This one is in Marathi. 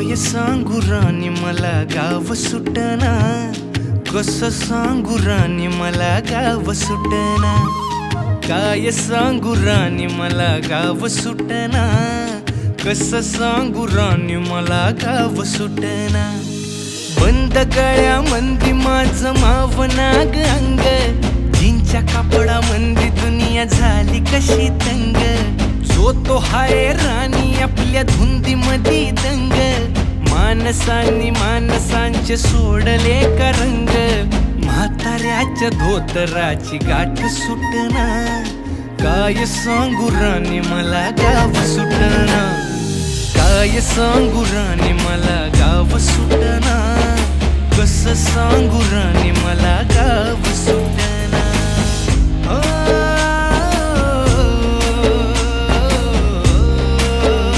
काय सांगू राणी मला गाव सुटना, कसं सांगू राणी मला गाव सुटना, काय सांगू राणी मला गाव सुटना, कसं सांगू राणी मला गाव सुटना। बंद गळ्यामंदी माझं मावनाग अंग, जीनच्या कापडामंदी दुनिया झाली कशी तंग, जो तो हाय राणी आपल्या धुंदीमधी दंग, माणसांनी माणसांचे सोडले का रंग, म्हाताऱ्याच्या धोतराची गाठ सुटना, काय सांगू राणी मला गाव सुटना, काय सांगू राणी मला गाव सुटना, कसं सांगू राणी मला गाव सुटना।